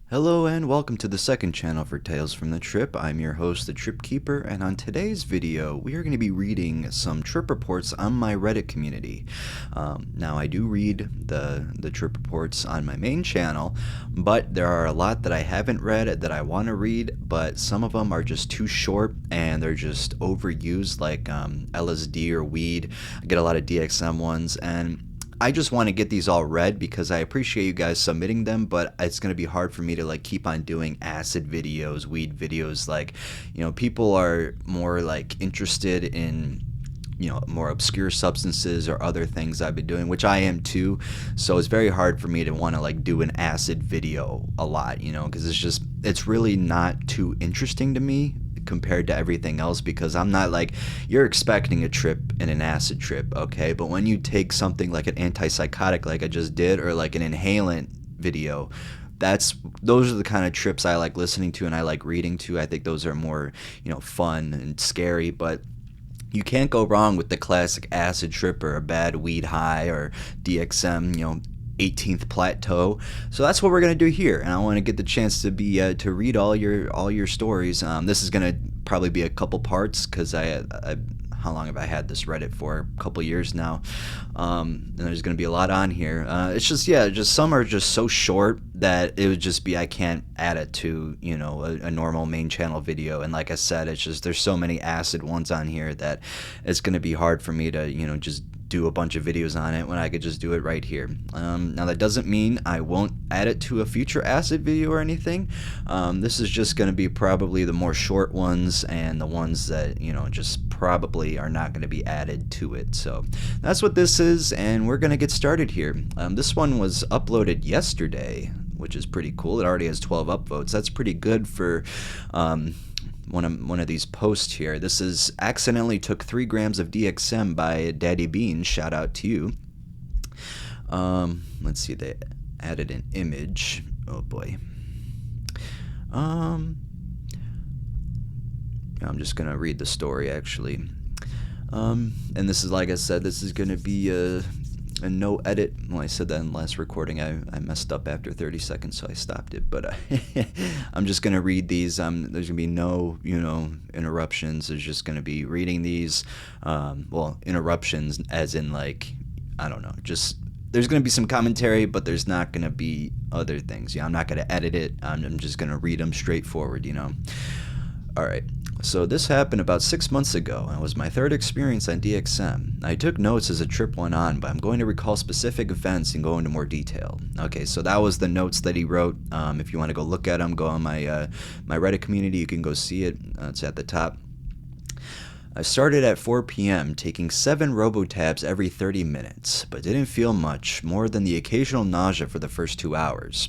Hello and welcome to the second channel for Tales from the Trip. I'm your host, the Trip Keeper, and on today's video, we are going to be reading some trip reports on my Reddit community. Now, I do read the trip reports on my main channel, but there are a lot that I haven't read that I want to read, but some of them are just too short and they're just overused, like LSD or weed. I get a lot of DXM ones, and I just want to get these all read because I appreciate you guys submitting them, but it's going to be hard for me to keep on doing acid videos, weed videos. People are more interested in more obscure substances or other things I've been doing, which I am too. So it's very hard for me to want to do an acid video a lot, because it's really not too interesting to me compared to everything else, because I'm not you're expecting a trip in an acid trip, okay? But when you take something like an antipsychotic like I just did, or like an inhalant video, those are the kind of trips I like listening to and I like reading to. I think those are more, fun and scary, but you can't go wrong with the classic acid trip or a bad weed high or DXM, 18th plateau. So that's what we're gonna do here, and I want to get the chance to be to read all your stories. This is gonna probably be a couple parts because I how long have I had this Reddit for? A couple years now, and there's gonna be a lot on here. It's just some are just so short that it would just be I can't add it to a normal main channel video. And like I said, it's just there's so many acid ones on here that it's gonna be hard for me to just do a bunch of videos on it when I could just do it right here. Now that doesn't mean I won't add it to a future acid video or anything. This is just going to be probably the more short ones and the ones that just probably are not going to be added to it. So that's what this is, and we're going to get started here. This one was uploaded yesterday, which is pretty cool. It already has 12 upvotes. That's pretty good for one of these posts here. This is accidentally took 3 grams of DXM by Daddy Beans. Shout out to you. Let's see, they added an image. Oh boy. I'm just gonna read the story actually. And this is, like I said, this is gonna be a no edit. Well, I said that in the last recording. I messed up after 30 seconds, so I stopped it. But I'm just gonna read these. There's gonna be no, interruptions. There's just gonna be reading these. Interruptions as in I don't know. Just there's gonna be some commentary, but there's not gonna be other things. I'm not gonna edit it. I'm just gonna read them straightforward. All right. So this happened about 6 months ago, and it was my third experience on DXM. I took notes as the trip went on, but I'm going to recall specific events and go into more detail. Okay, so that was the notes that he wrote. If you want to go look at them, go on my Reddit community. You can go see it. It's at the top. I started at 4 p.m., taking 7 Robotabs every 30 minutes, but didn't feel much, more than the occasional nausea for the first 2 hours.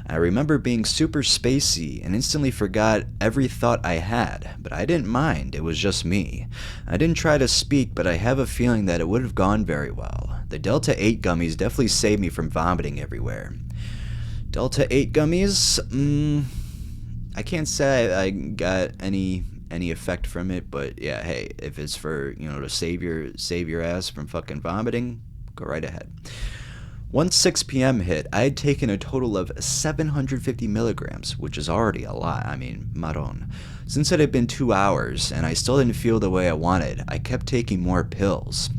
I remember being super spacey and instantly forgot every thought I had, but I didn't mind, it was just me. I didn't try to speak, but I have a feeling that it would have gone very well. The Delta 8 gummies definitely saved me from vomiting everywhere. Delta 8 gummies? I can't say I got any effect from it, but yeah, hey, if it's for, to save your ass from fucking vomiting, go right ahead. Once 6 p.m. hit, I had taken a total of 750 milligrams, which is already a lot. I mean, marron. Since it had been 2 hours, and I still didn't feel the way I wanted, I kept taking more pills.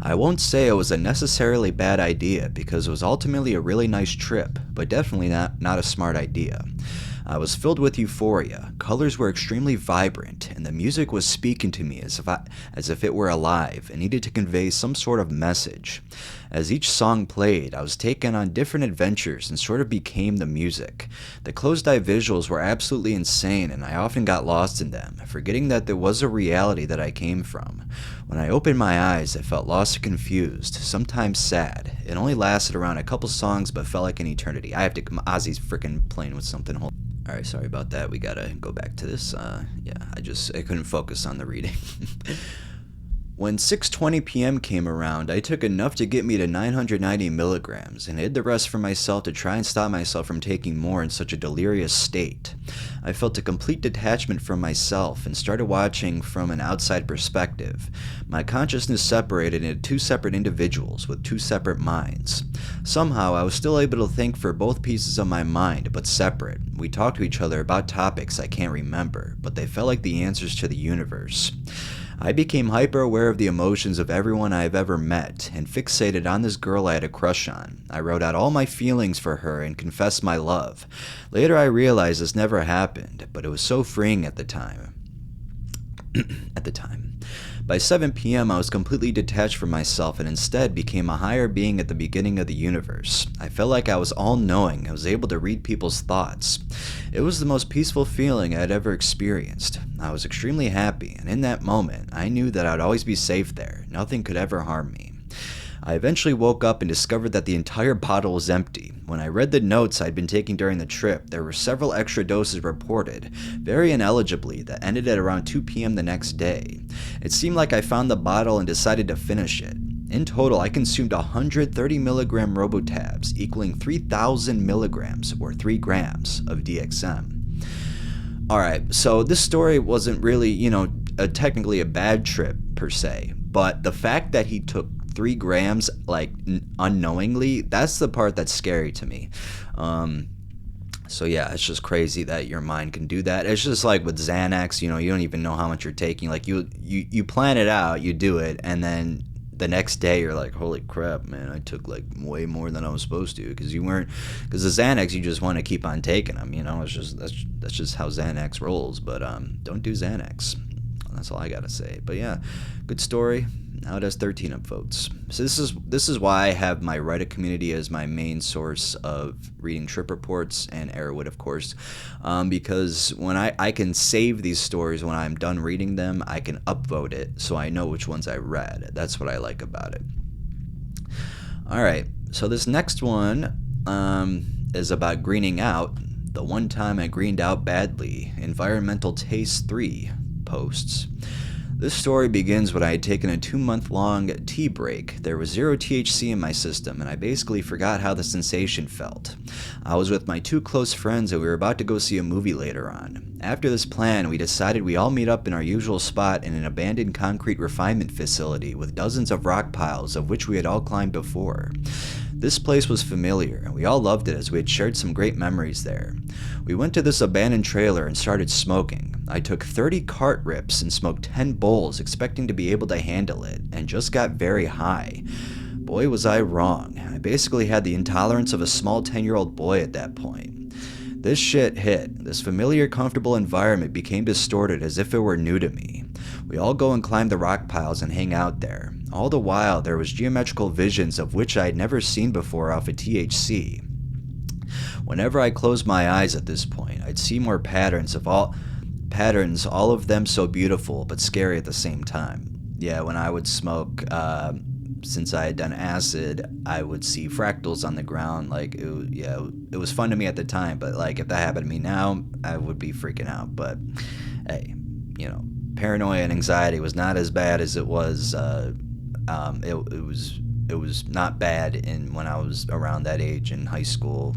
I won't say it was a necessarily bad idea, because it was ultimately a really nice trip, but definitely not a smart idea. I was filled with euphoria. Colors were extremely vibrant, and the music was speaking to me as if it were alive and needed to convey some sort of message. As each song played, I was taken on different adventures and sort of became the music. The closed-eye visuals were absolutely insane, and I often got lost in them, forgetting that there was a reality that I came from. When I opened my eyes, I felt lost and confused, sometimes sad. It only lasted around a couple songs, but felt like an eternity. Ozzy's freaking playing with something. Alright, sorry about that. We gotta go back to this. I couldn't focus on the reading. When 6:20 p.m. came around, I took enough to get me to 990 milligrams and hid the rest for myself to try and stop myself from taking more in such a delirious state. I felt a complete detachment from myself and started watching from an outside perspective. My consciousness separated into two separate individuals with two separate minds. Somehow, I was still able to think for both pieces of my mind, but separate. We talked to each other about topics I can't remember, but they felt like the answers to the universe. I became hyper aware of the emotions of everyone I have ever met and fixated on this girl I had a crush on. I wrote out all my feelings for her and confessed my love. Later I realized this never happened, but it was so freeing at the time. By 7 p.m., I was completely detached from myself and instead became a higher being at the beginning of the universe. I felt like I was all-knowing. I was able to read people's thoughts. It was the most peaceful feeling I had ever experienced. I was extremely happy, and in that moment, I knew that I'd always be safe there. Nothing could ever harm me. I eventually woke up and discovered that the entire bottle was empty. When I read the notes I'd been taking during the trip, there were several extra doses reported, very ineligibly, that ended at around 2 p.m. the next day. It seemed like I found the bottle and decided to finish it. In total, I consumed 130 milligram Robotabs, equaling 3,000 milligrams, or 3 grams, of DXM. Alright, so this story wasn't really, technically a bad trip, per se, but the fact that he took 3 grams, unknowingly, that's the part that's scary to me. So yeah, it's just crazy that your mind can do that. It's just like with Xanax, you don't even know how much you're taking. Like you plan it out, you do it, and then the next day you're like, holy crap, man, I took way more than I was supposed to, because the Xanax, you just want to keep on taking them, it's just that's just how Xanax rolls. But don't do Xanax. That's all I gotta say. But yeah, good story. Now it has 13 upvotes. So this is why I have my Reddit community as my main source of reading trip reports, and Arrowwood, of course, because when I can save these stories when I'm done reading them, I can upvote it so I know which ones I read. That's what I like about it. All right, so this next one is about greening out. The one time I greened out badly. Environmental Taste 3 posts. This story begins when I had taken a 2-month-long tea break. There was 0 THC in my system, and I basically forgot how the sensation felt. I was with my 2 close friends, and we were about to go see a movie later on. After this plan, we decided we all meet up in our usual spot in an abandoned concrete refinement facility with dozens of rock piles of which we had all climbed before. This place was familiar, and we all loved it as we had shared some great memories there. We went to this abandoned trailer and started smoking. I took 30 cart rips and smoked 10 bowls, expecting to be able to handle it, and just got very high. Boy, was I wrong. I basically had the intolerance of a small 10-year-old boy at that point. This shit hit. This familiar, comfortable environment became distorted as if it were new to me. We all go and climb the rock piles and hang out there. All the while, there was geometrical visions of which I had never seen before off of THC. Whenever I closed my eyes at this point, I'd see more patterns, all of them so beautiful but scary at the same time. Yeah, when I would smoke, since I had done acid, I would see fractals on the ground. It was fun to me at the time, but if that happened to me now, I would be freaking out. But hey, paranoia and anxiety was not as bad as it was. It was not bad when I was around that age in high school.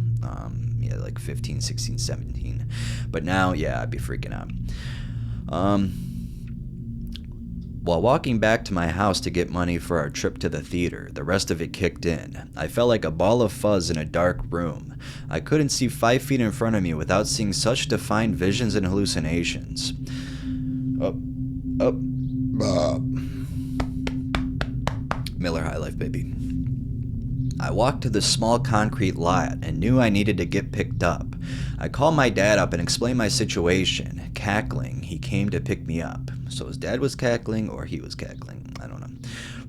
15, 16, 17. But now, yeah, I'd be freaking out. While walking back to my house to get money for our trip to the theater, the rest of it kicked in. I felt like a ball of fuzz in a dark room. I couldn't see 5 feet in front of me without seeing such defined visions and hallucinations. Miller High Life, baby. I walked to the small concrete lot and knew I needed to get picked up. I called my dad up and explained my situation. Cackling, he came to pick me up. So his dad was cackling, or he was cackling, I don't know.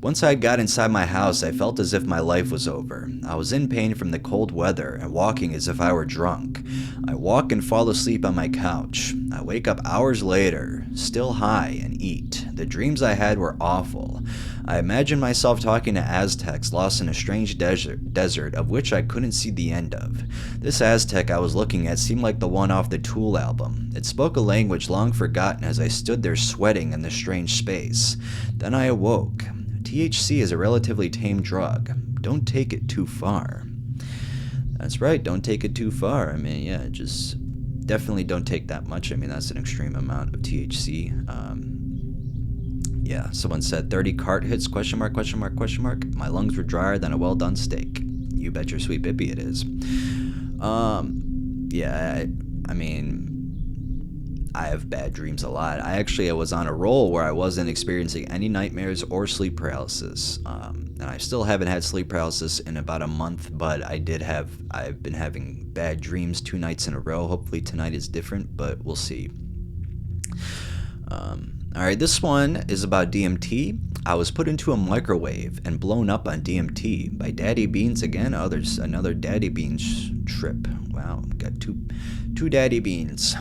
Once I got inside my house, I felt as if my life was over. I was in pain from the cold weather and walking as if I were drunk. I walk and fall asleep on my couch. I wake up hours later, still high, and eat. The dreams I had were awful. I imagined myself talking to Aztecs lost in a strange desert of which I couldn't see the end of. This Aztec I was looking at seemed like the one off the Tool album. It spoke a language long forgotten as I stood there sweating in the strange space. Then I awoke. THC is a relatively tame drug. Don't take it too far. That's right, don't take it too far. I mean, yeah, just definitely don't take that much. I mean, that's an extreme amount of THC. Yeah, someone said 30 cart hits, question mark, question mark, question mark. My lungs were drier than a well-done steak. You bet your sweet bippy it is. Yeah, I mean, I have bad dreams a lot. I was on a roll where I wasn't experiencing any nightmares or sleep paralysis. And I still haven't had sleep paralysis in about a month, but I've been having bad dreams 2 nights in a row. Hopefully tonight is different, but we'll see. Alright, this one is about DMT. I was put into a microwave and blown up on DMT by Daddy Beans again. Another Daddy Beans trip. Wow, got two Daddy Beans.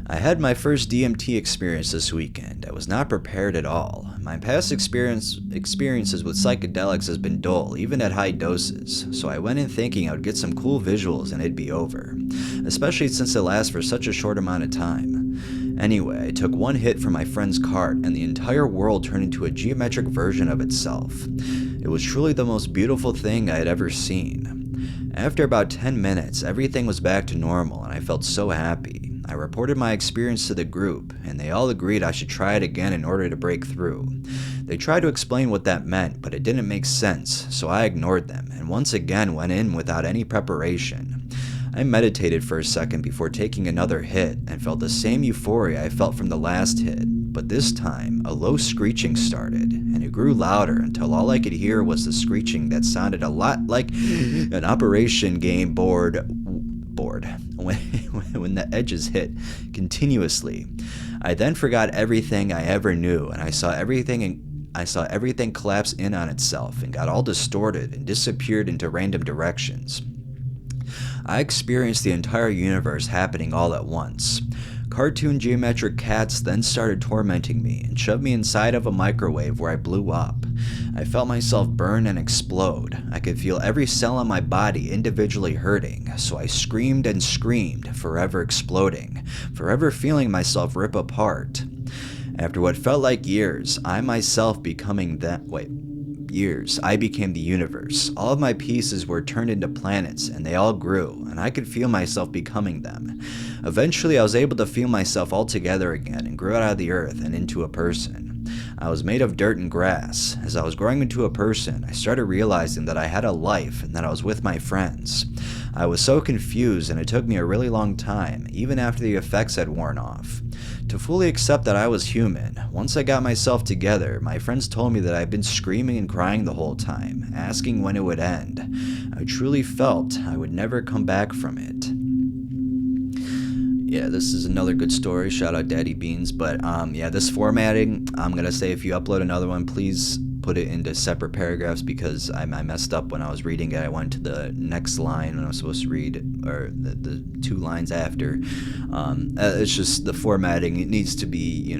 I had my first DMT experience this weekend. I was not prepared at all. My past experiences with psychedelics has been dull, even at high doses, so I went in thinking I would get some cool visuals and it'd be over, especially since it lasts for such a short amount of time. Anyway, I took one hit from my friend's cart and the entire world turned into a geometric version of itself. It was truly the most beautiful thing I had ever seen. After about 10 minutes, everything was back to normal and I felt so happy. I reported my experience to the group, and they all agreed I should try it again in order to break through. They tried to explain what that meant, but it didn't make sense, so I ignored them, and once again went in without any preparation. I meditated for a second before taking another hit, and felt the same euphoria I felt from the last hit, but this time, a low screeching started, and it grew louder until all I could hear was the screeching that sounded a lot like an Operation Game board when the edges hit continuously. I then forgot everything I ever knew, and I saw everything collapse in on itself and got all distorted and disappeared into random directions. I experienced the entire universe happening all at once. Cartoon geometric cats then started tormenting me and shoved me inside of a microwave where I blew up. I felt myself burn and explode. I could feel every cell in my body individually hurting, so I screamed and screamed, forever exploding, forever feeling myself rip apart. After what felt like years, I became the universe. All of my pieces were turned into planets, and they all grew, and I could feel myself becoming them. Eventually, I was able to feel myself all together again and grew out of the earth and into a person. I was made of dirt and grass. As I was growing into a person, I started realizing that I had a life and that I was with my friends. I was so confused, and it took me a really long time, even after the effects had worn off, to fully accept that I was human. Once I got myself together, my friends told me that I'd been screaming and crying the whole time, asking when it would end. I truly felt I would never come back from it. Yeah, this is another good story. Shout out Daddy Beans. But yeah, this formatting, I'm going to say if you upload another one, please put it into separate paragraphs because I messed up when I was reading it. I went to the next line when I was supposed to read, or the 2 lines after. It's just the formatting. It needs to be,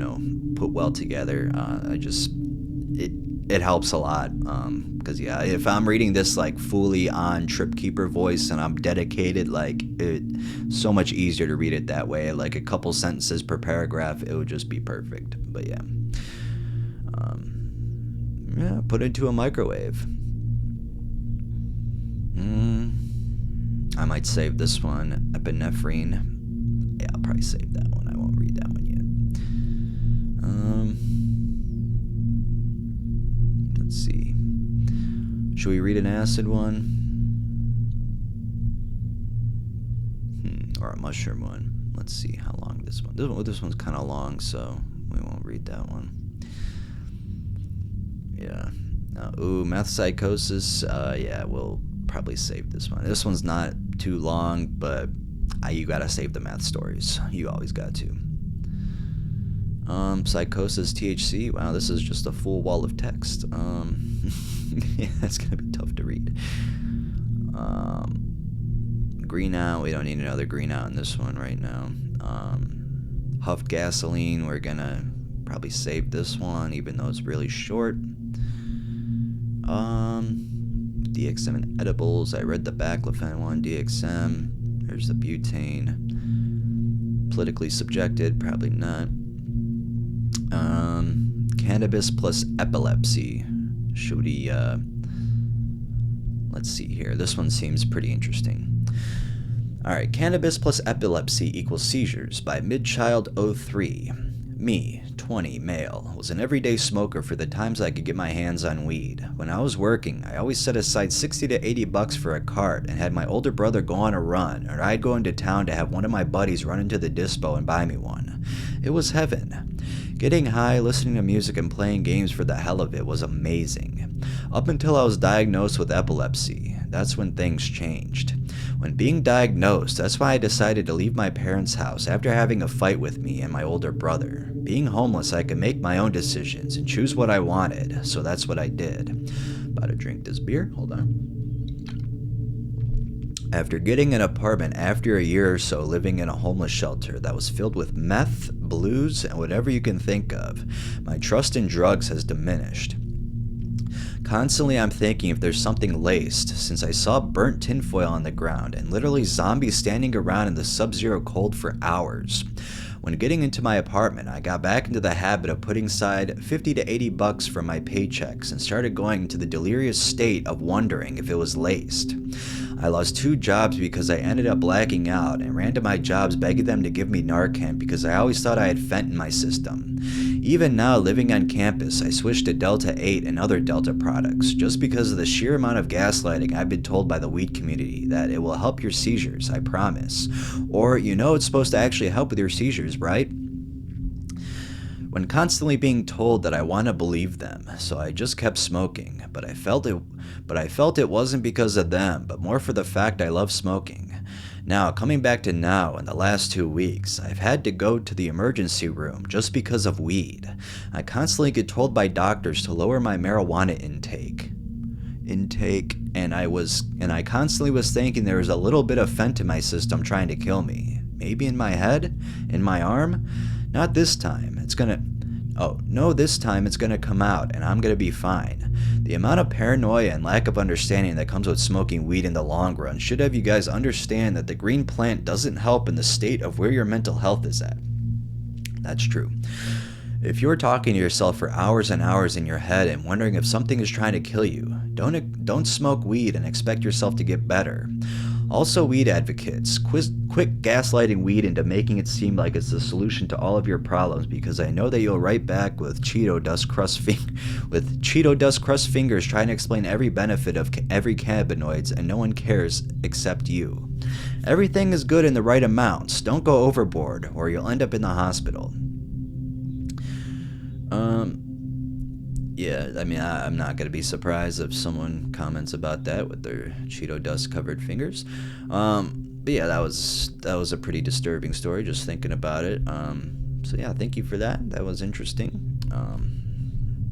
put well together. It helps a lot. Because yeah, if I'm reading this like fully on Trip Keeper voice and I'm dedicated, it's so much easier to read it that way. Like a couple sentences per paragraph, it would just be perfect. But yeah. Yeah, put it into a microwave. I might save this one. Epinephrine. Yeah, I'll probably save that one. I won't read that one yet. Let's see. Should we read an acid one? Or a mushroom one? Let's see how long this one. This one's kind of long, so we won't read that one. Yeah. Meth psychosis. Yeah, we'll probably save this one. This one's not too long, but you gotta save the math stories. You always got to. Psychosis, THC. Wow, this is just a full wall of text. Yeah, that's gonna be tough to read. Green out. We don't need another green out in this one right now. Huffed gasoline. We're gonna probably save this one, even though it's really short. DXM and edibles. I read the baclofen one. DXM. There's the butane. Politically subjected. Probably not. Cannabis plus epilepsy. Should we, let's see here. This one seems pretty interesting. Alright, cannabis plus epilepsy equals seizures by Midchild 03. Me, 20, male, was an everyday smoker for the times I could get my hands on weed. When I was working, I always set aside $60 to $80 for a cart and had my older brother go on a run, or I'd go into town to have one of my buddies run into the dispo and buy me one. It was heaven. Getting high, listening to music, and playing games for the hell of it was amazing. Up until I was diagnosed with epilepsy. That's when things changed. When being diagnosed, that's why I decided to leave my parents' house after having a fight with me and my older brother. Being homeless, I could make my own decisions and choose what I wanted, so that's what I did. About to drink this beer. Hold on. After getting an apartment after a year or so living in a homeless shelter that was filled with meth, blues, and whatever you can think of, my trust in drugs has diminished. Constantly I'm thinking if there's something laced, since I saw burnt tinfoil on the ground and literally zombies standing around in the sub-zero cold for hours. When getting into my apartment, I got back into the habit of putting aside $50 to $80 from my paychecks and started going into the delirious state of wondering if it was laced. I lost 2 jobs because I ended up blacking out and ran to my jobs begging them to give me Narcan because I always thought I had fent in my system. Even now, living on campus, I switched to Delta 8 and other Delta products just because of the sheer amount of gaslighting I've been told by the weed community that it will help your seizures, I promise. Or, it's supposed to actually help with your seizures, right? When constantly being told that I want to believe them, so I just kept smoking, but I felt it wasn't because of them, but more for the fact I love smoking. Now, coming back to now, in the last 2 weeks, I've had to go to the emergency room just because of weed. I constantly get told by doctors to lower my marijuana intake, and I constantly was thinking there was a little bit of fent in my system trying to kill me. Maybe in my head? In my arm? Not this time. This time it's gonna come out and I'm gonna be fine. The amount of paranoia and lack of understanding that comes with smoking weed in the long run should have you guys understand that the green plant doesn't help in the state of where your mental health is at. That's true. If you're talking to yourself for hours and hours in your head and wondering if something is trying to kill you, don't smoke weed and expect yourself to get better. Also, weed advocates, quit gaslighting weed into making it seem like it's the solution to all of your problems, because I know that you'll write back with Cheeto dust crust fingers trying to explain every benefit of every cannabinoids, and no one cares except you. Everything is good in the right amounts. Don't go overboard, or you'll end up in the hospital. Yeah, I mean, I'm not going to be surprised if someone comments about that with their Cheeto dust covered fingers. But yeah, that was a pretty disturbing story, just thinking about it. So yeah, thank you for that. That was interesting.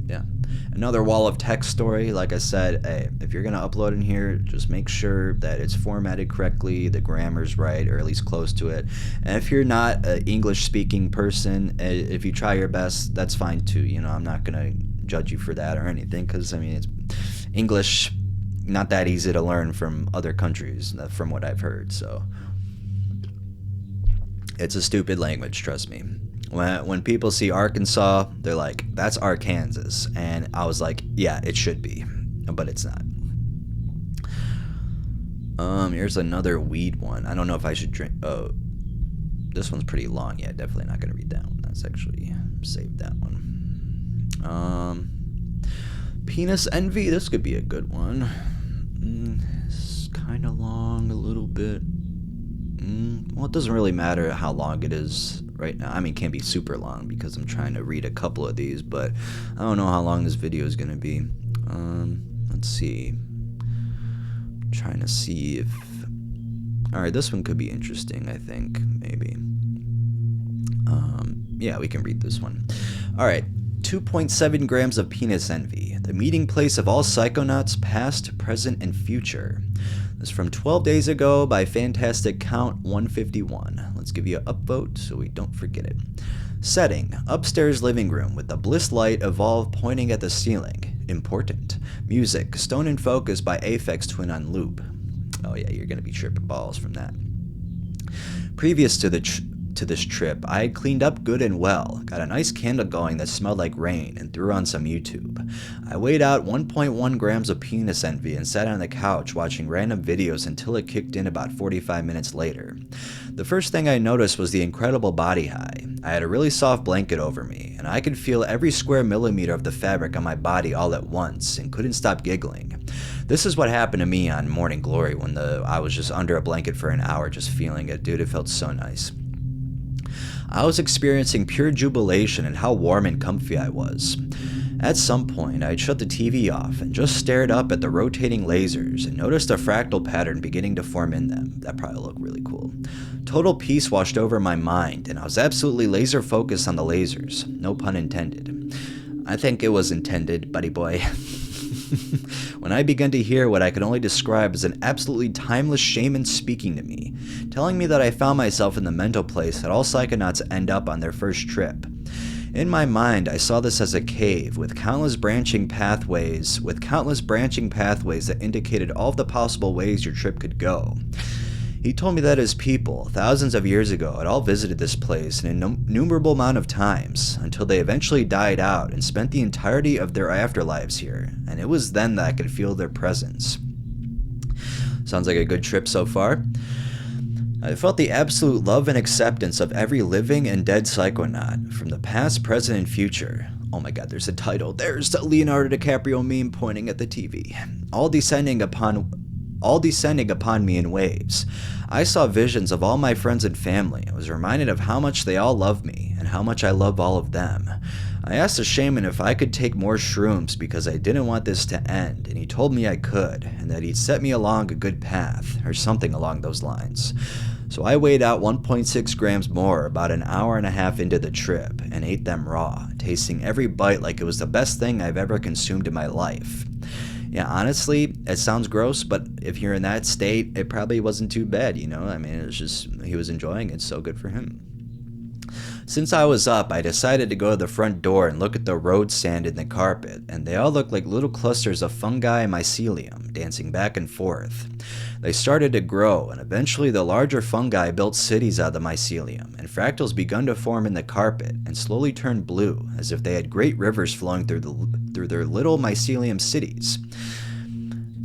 Yeah. Another wall of text story. Like I said, hey, if you're going to upload in here, just make sure that it's formatted correctly, the grammar's right, or at least close to it. And if you're not an English-speaking person, if you try your best, that's fine too. I'm not going to judge you for that or anything, because I mean, it's English not that easy to learn from other countries, from what I've heard. So it's a stupid language, trust me. When people see Arkansas, they're like, that's Arkansas, and I was like, yeah, it should be, but it's not. Here's another weed one. I don't know if I should drink. Oh, this one's pretty long. Yeah, definitely not gonna read that one. That's actually saved that one. Penis envy. This could be a good one. It's kind of long, a little bit. Well, it doesn't really matter how long it is right now. I mean, it can't be super long because I'm trying to read a couple of these, but I don't know how long this video is gonna be. Let's see. I'm trying to see if. All right, this one could be interesting. I think maybe. Yeah, we can read this one. All right. 2.7 grams of penis envy, the meeting place of all psychonauts past, present, and future. This is from 12 days ago by Fantastic Count 151. Let's give you an upvote so we don't forget it. Setting, upstairs living room with the bliss light evolve pointing at the ceiling. Important. Music, Stone and Focus by Aphex Twin on loop. Oh yeah, you're gonna be tripping balls from that. Previous to this trip, I had cleaned up good and well, got a nice candle going that smelled like rain, and threw on some YouTube. I weighed out 1.1 grams of penis envy and sat on the couch watching random videos until it kicked in about 45 minutes later. The first thing I noticed was the incredible body high. I had a really soft blanket over me, and I could feel every square millimeter of the fabric on my body all at once, and couldn't stop giggling. This is what happened to me on Morning Glory when I was just under a blanket for an hour just feeling it. Dude, it felt so nice. I was experiencing pure jubilation at how warm and comfy I was. At some point, I had shut the TV off and just stared up at the rotating lasers and noticed a fractal pattern beginning to form in them. That probably looked really cool. Total peace washed over my mind, and I was absolutely laser focused on the lasers. No pun intended. I think it was intended, buddy boy. When I began to hear what I could only describe as an absolutely timeless shaman speaking to me, telling me that I found myself in the mental place that all psychonauts end up on their first trip. In my mind, I saw this as a cave with countless branching pathways that indicated all of the possible ways your trip could go. He told me that his people, thousands of years ago, had all visited this place an innumerable amount of times, until they eventually died out and spent the entirety of their afterlives here, and it was then that I could feel their presence. Sounds like a good trip so far. I felt the absolute love and acceptance of every living and dead psychonaut, from the past, present, and future. Oh my god, there's a title. There's the Leonardo DiCaprio meme pointing at the TV. All descending upon me in waves. I saw visions of all my friends and family. I was reminded of how much they all love me, and how much I love all of them. I asked the shaman if I could take more shrooms because I didn't want this to end, and he told me I could, and that he'd set me along a good path, or something along those lines. So I weighed out 1.6 grams more about an hour and a half into the trip, and ate them raw, tasting every bite like it was the best thing I've ever consumed in my life. Yeah, honestly, it sounds gross, but if you're in that state, it probably wasn't too bad, you know? I mean, it was just, he was enjoying it, so good for him. Since I was up, I decided to go to the front door and look at the road sand and the carpet, and they all looked like little clusters of fungi and mycelium, dancing back and forth. They started to grow, and eventually the larger fungi built cities out of the mycelium, and fractals begun to form in the carpet, and slowly turned blue, as if they had great rivers flowing through their little mycelium cities.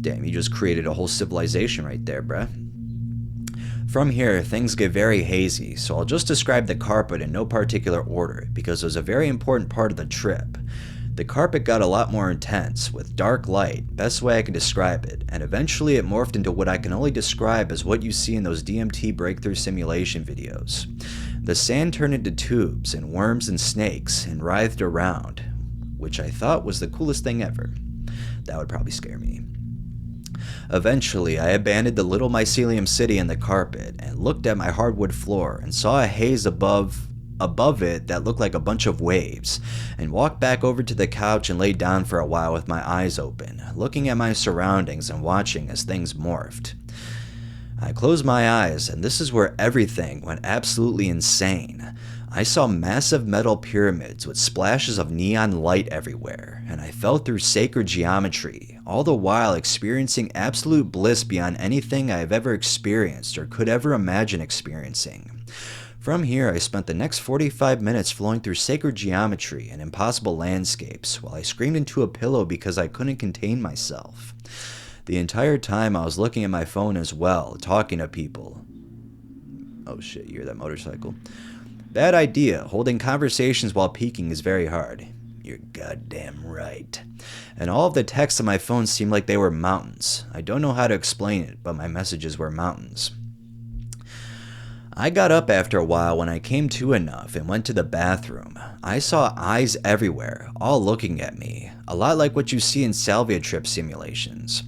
Damn, you just created a whole civilization right there, bruh. From here, things get very hazy, so I'll just describe the carpet in no particular order, because it was a very important part of the trip. The carpet got a lot more intense, with dark light, best way I can describe it, and eventually it morphed into what I can only describe as what you see in those DMT breakthrough simulation videos. The sand turned into tubes, and worms and snakes, and writhed around, which I thought was the coolest thing ever. That would probably scare me. Eventually, I abandoned the little mycelium city in the carpet and looked at my hardwood floor and saw a haze above it that looked like a bunch of waves, and walked back over to the couch and laid down for a while with my eyes open, looking at my surroundings and watching as things morphed. I closed my eyes, and this is where everything went absolutely insane. I saw massive metal pyramids with splashes of neon light everywhere, and I fell through sacred geometry, all the while experiencing absolute bliss beyond anything I have ever experienced or could ever imagine experiencing. From here, I spent the next 45 minutes flowing through sacred geometry and impossible landscapes, while I screamed into a pillow because I couldn't contain myself. The entire time I was looking at my phone as well, talking to people. Oh shit, you hear that motorcycle? Bad idea. Holding conversations while peeking is very hard. You're goddamn right. And all of the texts on my phone seemed like they were mountains. I don't know how to explain it, but my messages were mountains. I got up after a while when I came to enough and went to the bathroom. I saw eyes everywhere, all looking at me, a lot like what you see in salvia trip simulations.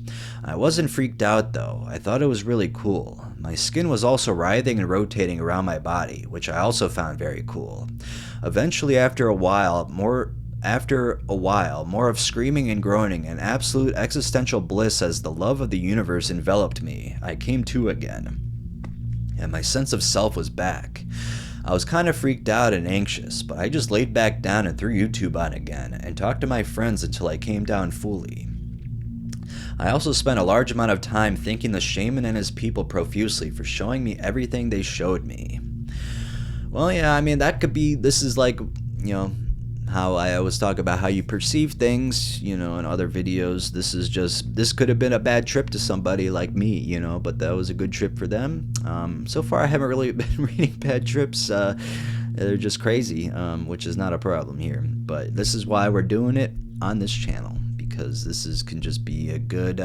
I wasn't freaked out though. I thought it was really cool. My skin was also writhing and rotating around my body, which I also found very cool. Eventually, after a while, more of screaming and groaning and absolute existential bliss as the love of the universe enveloped me, I came to again, and my sense of self was back. I was kind of freaked out and anxious, but I just laid back down and threw YouTube on again and talked to my friends until I came down fully. I also spent a large amount of time thanking the shaman and his people profusely for showing me everything they showed me. Well, yeah, I mean, this is like, how I always talk about how you perceive things, in other videos. This could have been a bad trip to somebody like me, but that was a good trip for them. So far, I haven't really been reading bad trips. They're just crazy, which is not a problem here. But this is why we're doing it on this channel, because can just be a good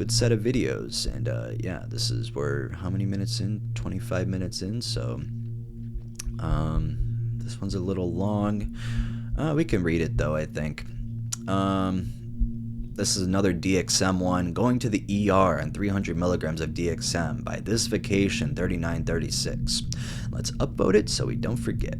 set of videos. And we're how many minutes in? 25 minutes in. So this one's a little long. We can read it though, I think. This is another DXM one. Going to the ER on 300 milligrams of DXM by this vacation 3936. Let's upvote it so we don't forget.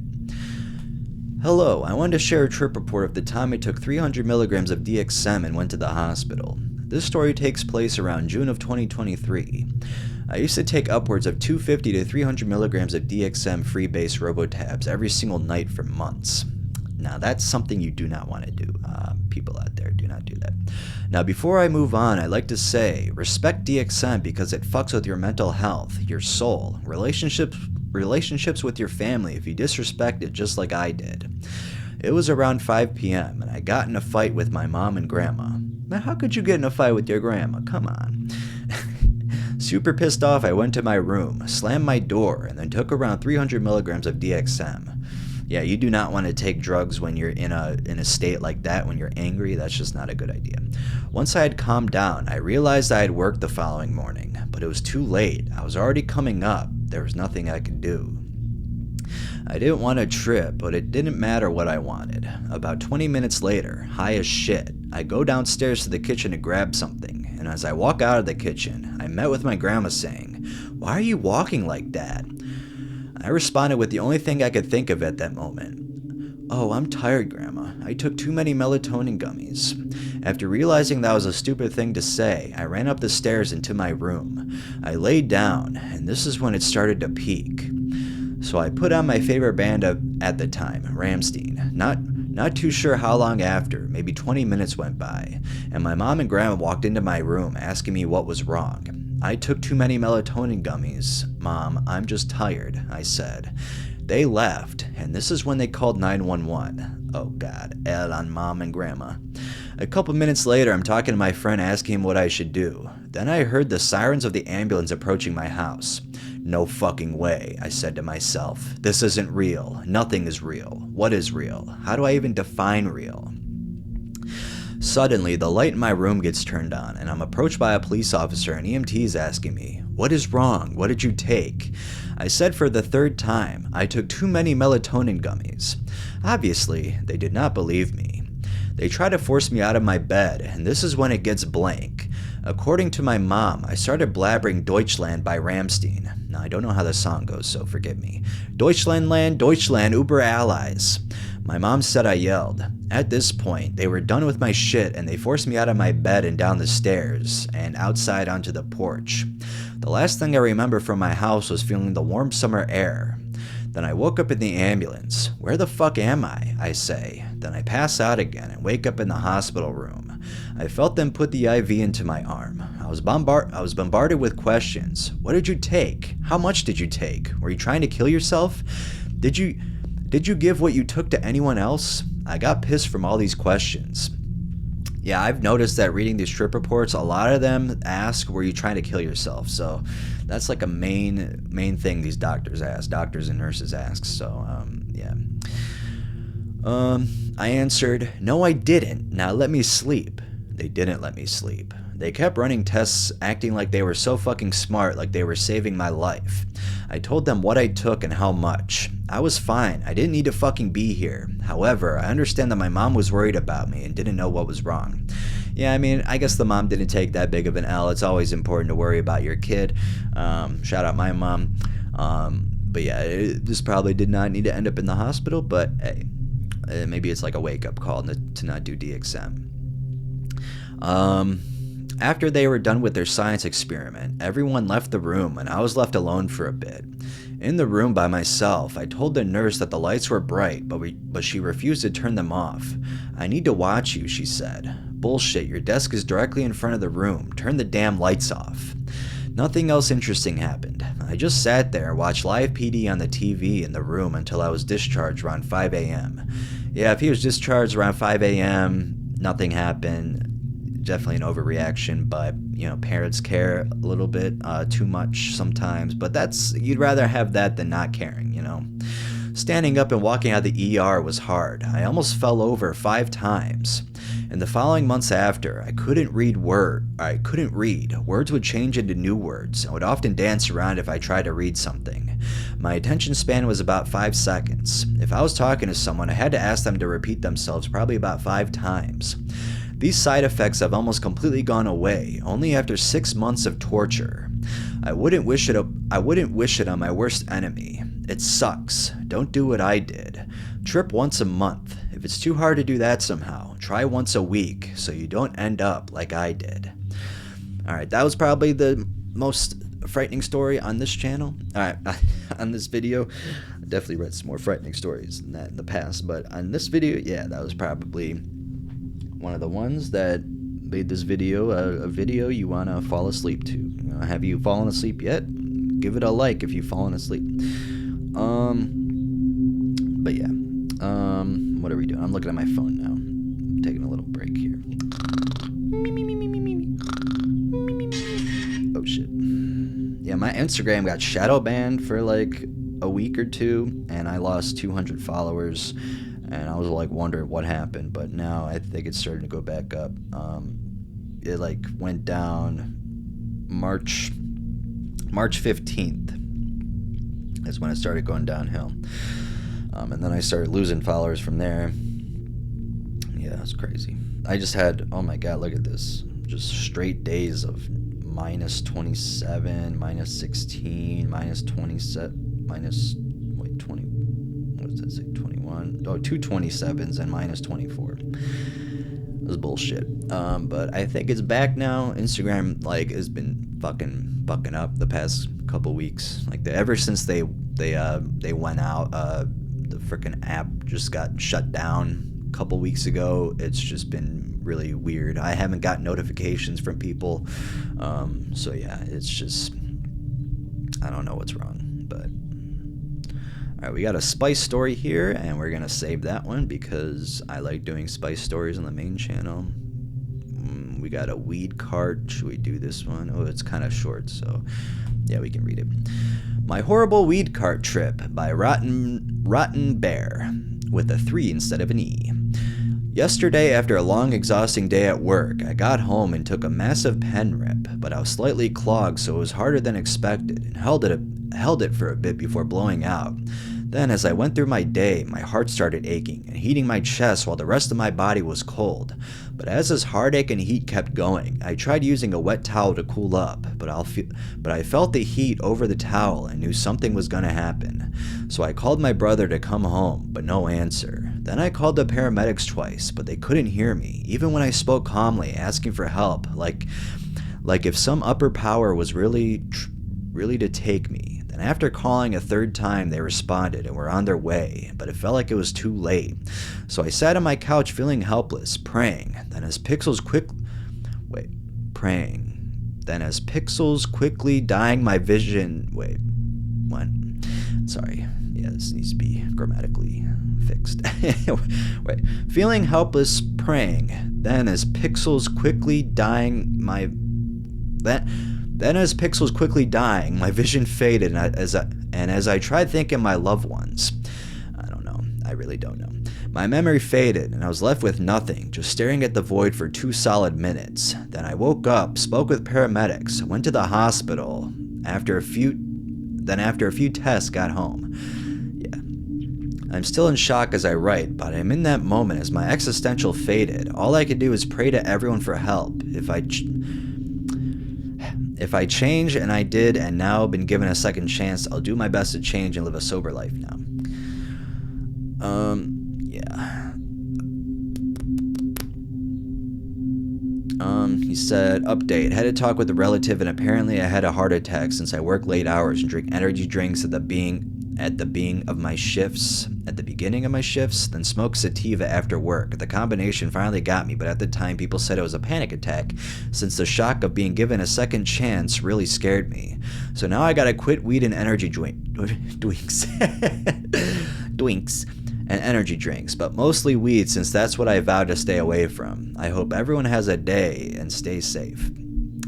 Hello, I wanted to share a trip report of the time I took 300 milligrams of DXM and went to the hospital. This story takes place around June of 2023. I used to take upwards of 250 to 300 milligrams of DXM free-base Robotabs every single night for months. Now that's something you do not want to do. People out there, do not do that. Now before I move on, I'd like to say, respect DXM because it fucks with your mental health, your soul, relationships with your family if you disrespect it just like I did. It was around 5 p.m. and I got in a fight with my mom and grandma. Now how could you get in a fight with your grandma? Come on. Super pissed off, I went to my room, slammed my door, and then took around 300 milligrams of DXM. Yeah, you do not want to take drugs when you're in a state like that, when you're angry. That's just not a good idea. Once I had calmed down, I realized I had work the following morning, but it was too late. I was already coming up. There was nothing I could do. I didn't want to trip, but it didn't matter what I wanted. About 20 minutes later, high as shit, I go downstairs to the kitchen to grab something, and as I walk out of the kitchen, I met with my grandma saying, "Why are you walking like that?" I responded with the only thing I could think of at that moment. "Oh, I'm tired, Grandma. I took too many melatonin gummies." After realizing that was a stupid thing to say, I ran up the stairs into my room. I laid down, and this is when it started to peak. So I put on my favorite band at the time, Rammstein. Not too sure how long after, maybe 20 minutes went by, and my mom and grandma walked into my room asking me what was wrong. "I took too many melatonin gummies. Mom, I'm just tired," I said. They left, and this is when they called 911. Oh God, L on Mom and Grandma. A couple minutes later, I'm talking to my friend asking him what I should do. Then I heard the sirens of the ambulance approaching my house. "No fucking way," I said to myself. "This isn't real. Nothing is real. What is real? How do I even define real?" Suddenly, the light in my room gets turned on, and I'm approached by a police officer and EMTs asking me, "What is wrong? What did you take?" I said for the third time, I took too many melatonin gummies. Obviously, they did not believe me. They tried to force me out of my bed, and this is when it gets blank. According to my mom, I started blabbering Deutschland by Rammstein. Now, I don't know how the song goes, so forgive me. Deutschlandland, Deutschland, Uber Allies. My mom said I yelled. At this point, they were done with my shit and they forced me out of my bed and down the stairs and outside onto the porch. The last thing I remember from my house was feeling the warm summer air. Then I woke up in the ambulance. "Where the fuck am I say. Then I pass out again and wake up in the hospital room. I felt them put the IV into my arm. I was bombarded with questions. What did you take? How much did you take? Were you trying to kill yourself? Did you give what you took to anyone else? I got pissed from all these questions. Yeah, I've noticed that reading these trip reports, a lot of them ask, were you trying to kill yourself? So that's like a main thing these doctors and nurses ask. So, yeah. I answered, "No, I didn't. Now let me sleep." They didn't let me sleep. They kept running tests, acting like they were so fucking smart, like they were saving my life. I told them what I took and how much. I was fine. I didn't need to fucking be here. However, I understand that my mom was worried about me and didn't know what was wrong. Yeah, I mean, I guess the mom didn't take that big of an L. It's always important to worry about your kid. Shout out my mom. But yeah, this probably did not need to end up in the hospital, but hey, maybe it's like a wake-up call to not do DXM. After they were done with their science experiment, everyone left the room and I was left alone for a bit. In the room by myself, I told the nurse that the lights were bright, but she refused to turn them off. "I need to watch you," she said. "Bullshit, your desk is directly in front of the room. Turn the damn lights off." Nothing else interesting happened. I just sat there and watched live PD on the TV in the room until I was discharged around 5 a.m. Yeah, if he was discharged around 5 a.m., nothing happened. Definitely an overreaction, but parents care a little bit too much sometimes, but you'd rather have that than not caring. Standing up and walking out of the ER was hard. I almost fell over 5 times. In the following months after, I couldn't read. Words would change into new words and would often dance around if I tried to read something. My attention span was about 5 seconds. If I was talking to someone, I had to ask them to repeat themselves probably about 5 times. These side effects have almost completely gone away, only after 6 months of torture. I wouldn't wish it on my worst enemy. It sucks. Don't do what I did. Trip once a month. If it's too hard to do that somehow, try once a week so you don't end up like I did. Alright, that was probably the most frightening story on this channel. Alright, on this video. I definitely read some more frightening stories than that in the past, but on this video, yeah, that was probably one of the ones that made this video a video you want to fall asleep to. Have you fallen asleep yet? Give it a like if you've fallen asleep. But yeah. What are we doing? I'm looking at my phone now. I'm taking a little break here. Oh shit. Yeah, my Instagram got shadow banned for like a week or two, and I lost 200 followers. And I was like wondering what happened, but now I think it's starting to go back up. It like went down March 15th is when it started going downhill. And then I started losing followers from there. Yeah, it's crazy. I just had, oh my god, look at this. Just straight days of minus 27, minus 16, minus 27, minus, wait, 20, what does that say, 21? Oh, 2 27s and minus 24. It was bullshit. But I think it's back now. Instagram, like, has been fucking up the past couple weeks. Like, ever since they went out, the freaking app just got shut down a couple weeks ago. It's just been really weird. I haven't got notifications from people. So yeah, it's just, I don't know what's wrong, but alright, we got a spice story here, and we're gonna save that one because I like doing spice stories on the main channel. We got a weed cart. Should we do this one? Oh, it's kind of short, so yeah, we can read it. My Horrible Weed Cart Trip by Rotten Bear, with a 3 instead of an E. Yesterday, after a long, exhausting day at work, I got home and took a massive pen rip, but I was slightly clogged, so it was harder than expected, and held it for a bit before blowing out. Then, as I went through my day, my heart started aching and heating my chest while the rest of my body was cold. But as this heartache and heat kept going, I tried using a wet towel to cool up, but I felt the heat over the towel and knew something was going to happen. So I called my brother to come home, but no answer. Then I called the paramedics twice, but they couldn't hear me, even when I spoke calmly, asking for help, like if some upper power was really to take me. Then after calling a third time, they responded and were on their way, but it felt like it was too late. So I sat on my couch feeling helpless, praying. Then as pixels quickly dying my vision... Wait, what? Sorry. Yeah, this needs to be grammatically fixed. Wait. Feeling helpless, praying. Then as pixels quickly dying my... Then as pixels quickly dying, my vision faded, and as I tried thinking my loved ones. I don't know. I really don't know. My memory faded, and I was left with nothing, just staring at the void for 2 solid minutes. Then I woke up, spoke with paramedics, went to the hospital. After a few tests, got home. Yeah. I'm still in shock as I write, but I'm in that moment as my existential faded. All I could do is pray to everyone for help. If I change, and I did, and now been given a second chance, I'll do my best to change and live a sober life now. Yeah. He said, update, had a talk with a relative and apparently I had a heart attack since I work late hours and drink energy drinks at the beginning of my shifts, then smoke sativa after work. The combination finally got me, but at the time people said it was a panic attack since the shock of being given a second chance really scared me. So now I gotta quit weed and energy dwinks. And energy drinks, but mostly weed since that's what I vowed to stay away from. I hope everyone has a day and stays safe.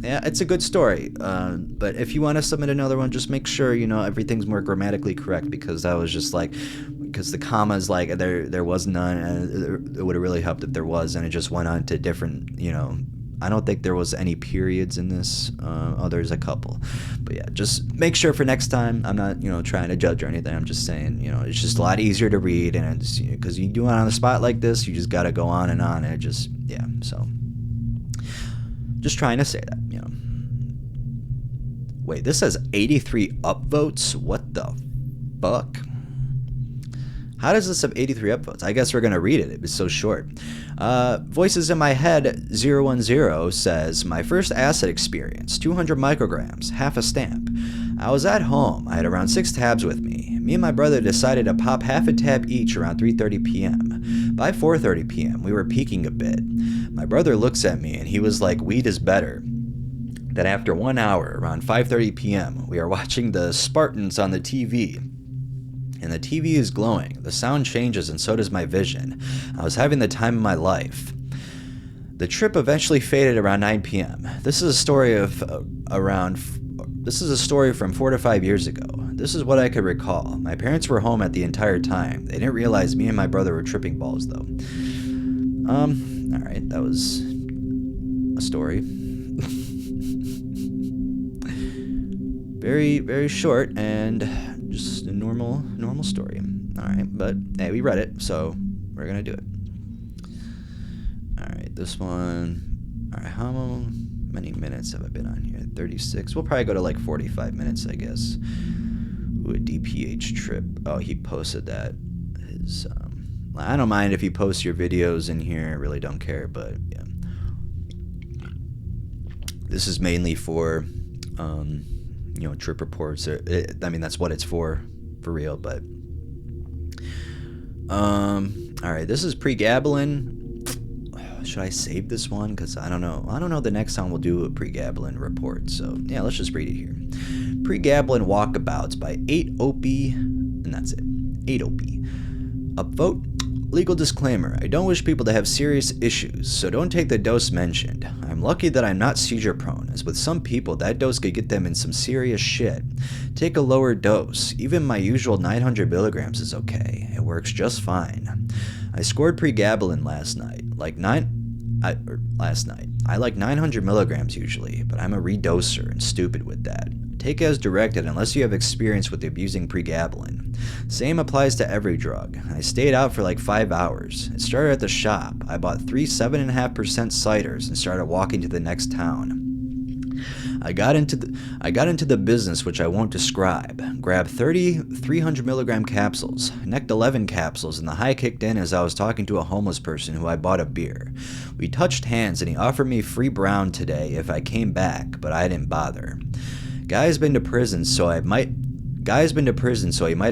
Yeah, it's a good story, but if you want to submit another one, just make sure, everything's more grammatically correct, because that was just because the commas, there was none, and it would have really helped if there was, and it just went on to different, I don't think there was any periods in this. There's a couple. But yeah, just make sure for next time. I'm not, trying to judge or anything. I'm just saying, it's just a lot easier to read. And it's, because you do it on the spot like this, you just got to go on. And it just, yeah. So just trying to say that, Wait, this says 83 upvotes? What the fuck? How does this have 83 upvotes? I guess we're going to read it. It was so short. Voices in my head 010 says, my first acid experience, 200 micrograms, half a stamp. I was at home. I had around 6 tabs with me. Me and my brother decided to pop half a tab each around 3:30 p.m. By 4:30 p.m., we were peaking a bit. My brother looks at me and he was like, weed is better. Then after 1 hour, around 5:30 p.m., we are watching the Spartans on the TV. And the TV is glowing. The sound changes and so does my vision. I was having the time of my life. The trip eventually faded around 9 p.m. This is a story from 4 to 5 years ago. This is what I could recall. My parents were home at the entire time. They didn't realize me and my brother were tripping balls though. Alright, that was a story. Very, very short and just a normal story. Alright, but hey, we read it, so we're gonna do it. Alright, this one. Alright, how many minutes have I been on here? 36. We'll probably go to like 45 minutes, I guess. Ooh, a DPH trip. Oh, he posted that. I don't mind if you post your videos in here. I really don't care, but yeah. This is mainly for, trip reports. That's what it's for real, but. Alright, this is Pregabalin. Should I save this one? Because I don't know. The next time we'll do a Pregabalin report. So, yeah, let's just read it here. Pregabalin Walkabouts by 8OP, and that's it. 8OP. Upvote. Legal disclaimer. I don't wish people to have serious issues, so don't take the dose mentioned. I'm lucky that I'm not seizure prone, as with some people, that dose could get them in some serious shit. Take a lower dose. Even my usual 900 milligrams is okay. It works just fine. I scored Pregabalin last night. I like 900 milligrams usually, but I'm a redoser and stupid with that. Take as directed unless you have experience with abusing Pregabalin. Same applies to every drug. I stayed out for like 5 hours. It started at the shop. I bought 3 7.5% ciders and started walking to the next town. I got into the business which I won't describe. Grabbed 30 300 milligram capsules, necked 11 capsules, and the high kicked in as I was talking to a homeless person who I bought a beer. We touched hands and he offered me free brown today if I came back, but I didn't bother. Guy's been to prison, so he might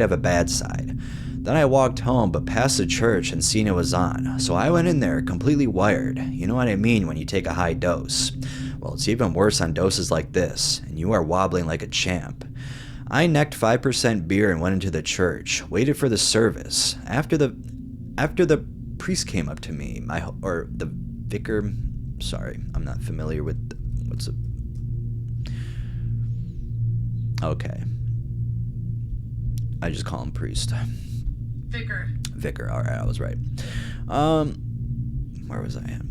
have a bad side. Then I walked home, but past the church and seen it was on, so I went in there completely wired. You know what I mean when you take a high dose. Well, it's even worse on doses like this, and you are wobbling like a champ. I necked 5% beer and went into the church, waited for the service. After the priest came up to me, the vicar, sorry, I'm not familiar with, okay. I just call him priest. Vicar, alright, I was right. Where was I at?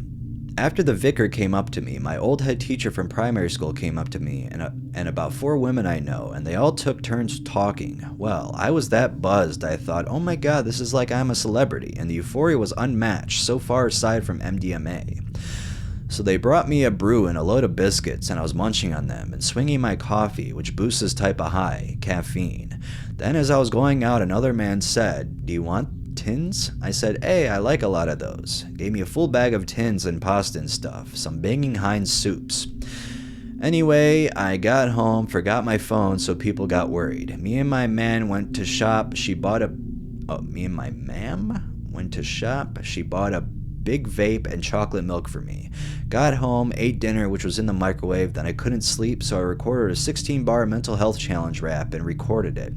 After the vicar came up to me, my old head teacher from primary school came up to me, and about 4 women I know, and they all took turns talking. Well, I was that buzzed, I thought, oh my god, this is like I'm a celebrity, and the euphoria was unmatched, so far aside from MDMA. So they brought me a brew and a load of biscuits, and I was munching on them, and swinging my coffee, which boosts this type of high, caffeine. Then as I was going out, another man said, do you want tins? I said, hey, I like a lot of those. Gave me a full bag of tins and pasta and stuff, some banging Heinz soups. Anyway, I got home, forgot my phone, so people got worried. Me and my man went to shop. She bought a big vape and chocolate milk for me. Got home, ate dinner, which was in the microwave, then I couldn't sleep, so I recorded a 16-bar mental health challenge rap and recorded it.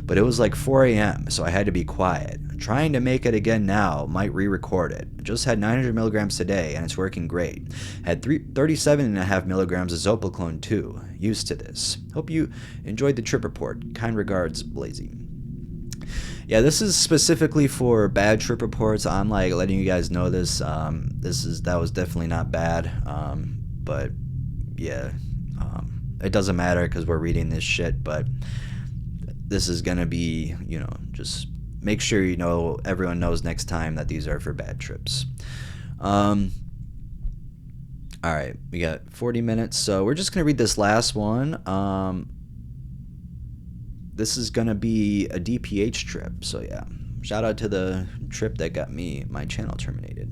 But it was like 4 a.m., so I had to be quiet. Trying to make it again now, might re-record it. Just had 900 milligrams today, and it's working great. Had 37.5 milligrams of Zopiclone too. Used to this. Hope you enjoyed the trip report. Kind regards, Blazy. Yeah, this is specifically for bad trip reports. I'm like letting you guys know this. That was definitely not bad. But yeah, it doesn't matter because we're reading this shit. But this is gonna be, just make sure everyone knows next time that these are for bad trips. All right, we got 40 minutes, so we're just gonna read this last one. This is going to be a DPH trip. So yeah, shout out to the trip that got my channel terminated.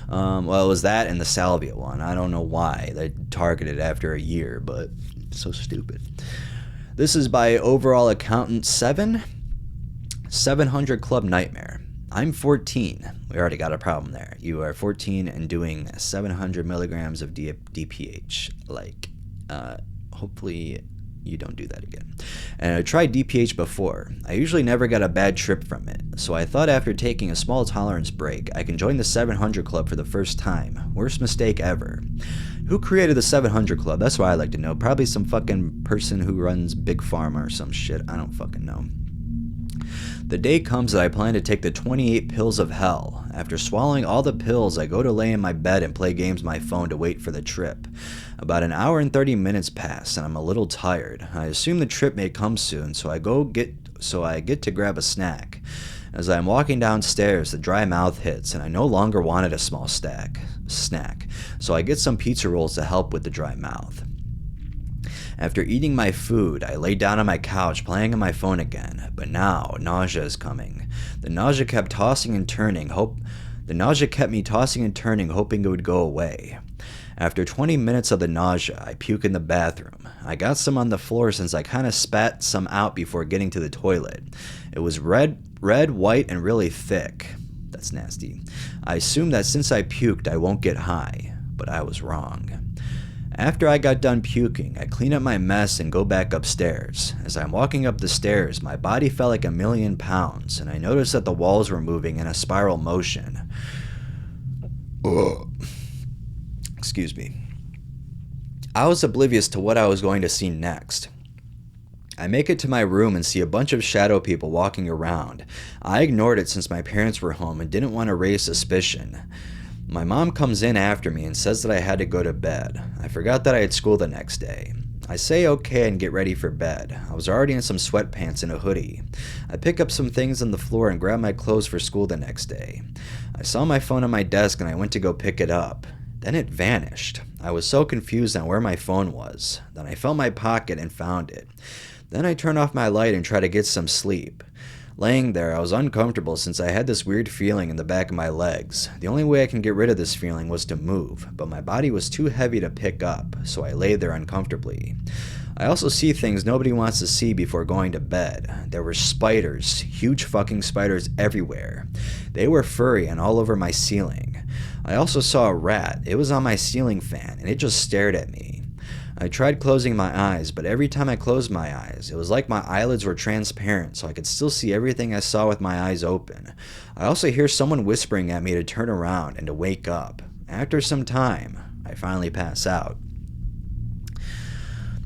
Well, it was that and the salvia one. I don't know why they targeted after a year, but it's so stupid. This is by Overall Accountant 700 Club Nightmare. I'm 14. We already got a problem there. You are 14 and doing 700 milligrams of DPH. Hopefully you don't do that again. And I tried DPH before. I usually never got a bad trip from it, so I thought after taking a small tolerance break, I can join the 700 Club for the first time. Worst mistake ever. Who created the 700 Club? That's what I'd like to know. Probably some fucking person who runs Big Pharma or some shit. I don't fucking know. The day comes that I plan to take the 28 pills of hell. After swallowing all the pills, I go to lay in my bed and play games on my phone to wait for the trip. About an hour and 30 minutes pass, and I'm a little tired. I assume the trip may come soon, so I get to grab a snack. As I'm walking downstairs, the dry mouth hits, and I no longer wanted a small snack. So I get some pizza rolls to help with the dry mouth. After eating my food, I lay down on my couch playing on my phone again, but now nausea is coming. The nausea kept me tossing and turning, hoping it would go away. After 20 minutes of the nausea, I puke in the bathroom. I got some on the floor since I kind of spat some out before getting to the toilet. It was red, white, and really thick. That's nasty. I assumed that since I puked, I won't get high, but I was wrong. After I got done puking, I clean up my mess and go back upstairs. As I'm walking up the stairs, my body felt like 1,000,000 pounds, and I noticed that the walls were moving in a spiral motion. Ugh. Excuse me. I was oblivious to what I was going to see next. I make it to my room and see a bunch of shadow people walking around. I ignored it since my parents were home and didn't want to raise suspicion. My mom comes in after me and says that I had to go to bed. I forgot that I had school the next day. I say okay and get ready for bed. I was already in some sweatpants and a hoodie. I pick up some things on the floor and grab my clothes for school the next day. I saw my phone on my desk and I went to go pick it up. Then it vanished. I was so confused on where my phone was. Then I felt my pocket and found it. Then I turned off my light and tried to get some sleep. Laying there, I was uncomfortable since I had this weird feeling in the back of my legs. The only way I can get rid of this feeling was to move, but my body was too heavy to pick up, so I lay there uncomfortably. I also see things nobody wants to see before going to bed. There were spiders, huge fucking spiders everywhere. They were furry and all over my ceiling. I also saw a rat. It was on my ceiling fan, and it just stared at me. I tried closing my eyes, but every time I closed my eyes, it was like my eyelids were transparent, so I could still see everything I saw with my eyes open. I also hear someone whispering at me to turn around and to wake up. After some time, I finally pass out.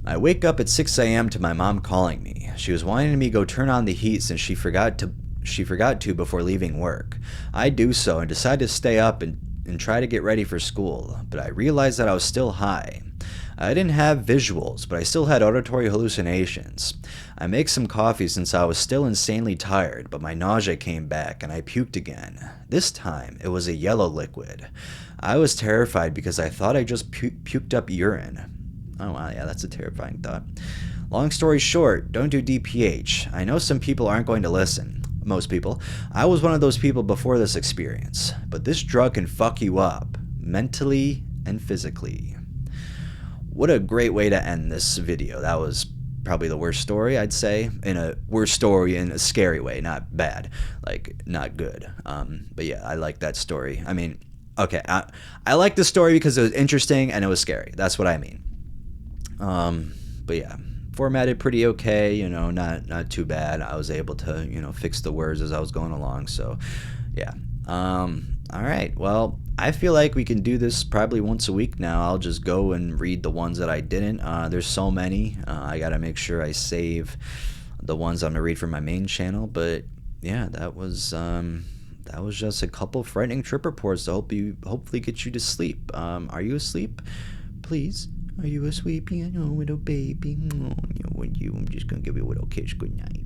I wake up at 6 a.m. to my mom calling me. She was wanting me to go turn on the heat since she forgot to before leaving work. I do so and decide to stay up and try to get ready for school, but I realized that I was still high. I didn't have visuals, but I still had auditory hallucinations. I make some coffee since I was still insanely tired, but my nausea came back and I puked again. This time, it was a yellow liquid. I was terrified because I thought I just puked up urine. Oh wow, yeah, that's a terrifying thought. Long story short, don't do DPH. I know some people aren't going to listen. most people. I was one of those people before this experience, but this drug can fuck you up mentally and physically. What a great way to end this video. That was probably the worst story, I'd say. In a worst story in a scary way, not bad, like not good. But yeah, I like that story. I mean, okay, I like the story because it was interesting and it was scary. That's what I mean. But yeah, formatted pretty okay, you know, not too bad. I was able to, you know, fix the words as I was going along. So yeah. All right. Well, I feel like we can do this probably once a week now. I'll just go and read the ones that I didn't. There's so many. I got to make sure I save the ones I'm going to read from my main channel. But yeah, that was just a couple frightening trip reports to hopefully get you to sleep. Are you asleep? Please. Are you asleep? You know, little baby. Oh, you know, I'm just going to give you a little kiss. Good night.